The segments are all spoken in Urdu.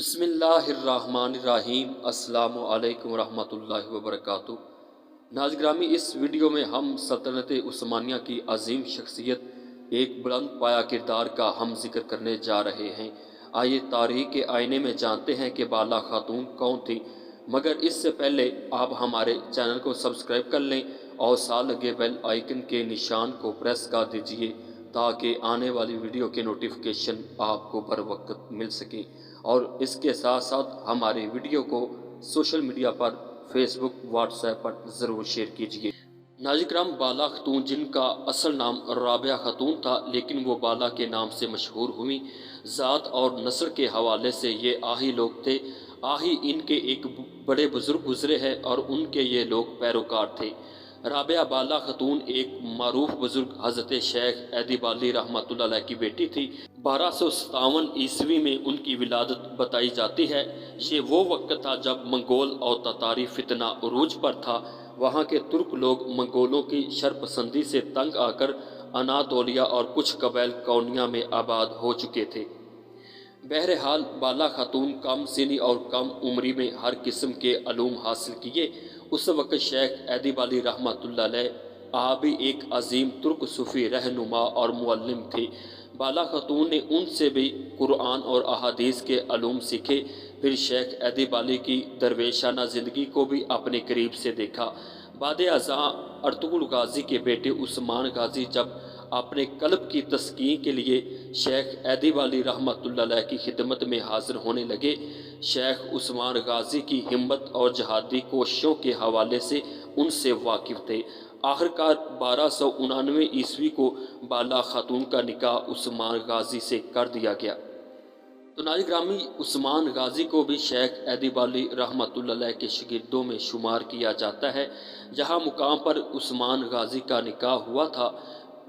بسم اللہ الرحمن الرحیم۔ السلام علیکم ورحمۃ اللہ وبرکاتہ۔ ناظرین گرامی، اس ویڈیو میں ہم سلطنت عثمانیہ کی عظیم شخصیت، ایک بلند پایہ کردار کا ہم ذکر کرنے جا رہے ہیں۔ آئیے تاریخ کے آئینے میں جانتے ہیں کہ بالا خاتون کون تھی، مگر اس سے پہلے آپ ہمارے چینل کو سبسکرائب کر لیں اور ساتھ لگے بیل آئیکن کے نشان کو پریس کر دیجئے تاکہ آنے والی ویڈیو کے نوٹیفیکیشن آپ کو بر وقت مل سکیں، اور اس کے ساتھ ساتھ ہماری ویڈیو کو سوشل میڈیا پر فیس بک، واٹس ایپ پر ضرور شیئر کیجیے۔ ناظرین کرام، بالا خاتون جن کا اصل نام رابعہ خاتون تھا، لیکن وہ بالا کے نام سے مشہور ہوئی۔ ذات اور نسل کے حوالے سے یہ آہی لوگ تھے۔ آہی ان کے ایک بڑے بزرگ گزرے ہیں اور ان کے یہ لوگ پیروکار تھے۔ رابعہ بالا خاتون ایک معروف بزرگ حضرت شیخ ادیب علی رحمۃ اللہ علیہ کی بیٹی تھی۔ 1257 عیسوی میں ان کی ولادت بتائی جاتی ہے۔ یہ وہ وقت تھا جب منگول اور تاتاری فتنہ عروج پر تھا۔ وہاں کے ترک لوگ منگولوں کی شرپسندی سے تنگ آ کر اناطولیہ اور کچھ قبائل کونیا میں آباد ہو چکے تھے۔ بہرحال بالا خاتون کم سنی اور کم عمری میں ہر قسم کے علوم حاصل کیے۔ اس وقت شیخ ادیب علی رحمۃ اللہ علیہ آپ بھی ایک عظیم ترک صوفی رہنما اور معلم تھے۔ بالا خاتون نے ان سے بھی قرآن اور احادیث کے علوم سیکھے۔ پھر شیخ ادیب علی کی درویشانہ زندگی کو بھی اپنے قریب سے دیکھا۔ بعد ازاں ارطغرل غازی کے بیٹے عثمان غازی جب اپنے قلب کی تسکین کے لیے شیخ ادیب علی رحمۃ اللہ علیہ کی خدمت میں حاضر ہونے لگے۔ شیخ عثمان غازی کی ہمت اور جہادی کوششوں کے حوالے سے ان سے واقف تھے۔ آخرکار 1299 عیسوی کو بالا خاتون کا نکاح عثمان غازی سے کر دیا گیا۔ تو ناظرین گرامی، عثمان غازی کو بھی شیخ ادیب علی رحمۃ اللہ علیہ کے شاگردوں میں شمار کیا جاتا ہے۔ جہاں مقام پر عثمان غازی کا نکاح ہوا تھا،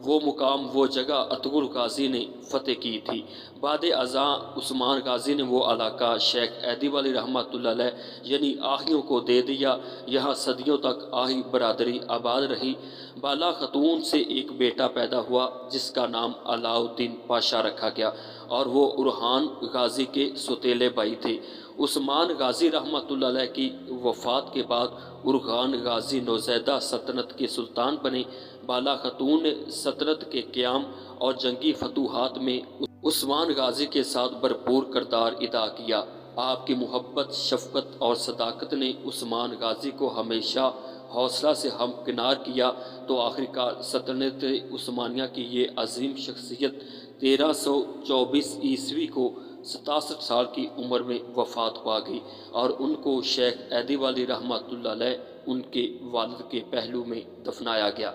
وہ مقام، وہ جگہ ارطغرل غازی نے فتح کی تھی۔ بعد ازاں عثمان غازی نے وہ علاقہ شیخ ادیب علی رحمۃ اللہ علیہ یعنی آہیوں کو دے دیا۔ یہاں صدیوں تک آہی برادری آباد رہی۔ بالا خاتون سے ایک بیٹا پیدا ہوا جس کا نام علاء الدین پاشا رکھا گیا، اور وہ اورحان غازی کے سوتیلے بھائی تھے۔ عثمان غازی رحمۃ اللہ علیہ کی وفات کے بعد اورحان غازی نوزیدہ سلطنت کے سلطان بنے۔ بالا خاتون نے سلطنت کے قیام اور جنگی فتوحات میں عثمان غازی کے ساتھ بھرپور کردار ادا کیا۔ آپ کی محبت، شفقت اور صداقت نے عثمان غازی کو ہمیشہ حوصلہ سے ہمکنار کیا، تو آخرکار سلطنت عثمانیہ کی یہ عظیم شخصیت 1324 عیسوی کو 67 سال کی عمر میں وفات پا گئی، اور ان کو شیخ ادیب علی رحمۃ اللہ علیہ ان کے والد کے پہلو میں دفنایا گیا۔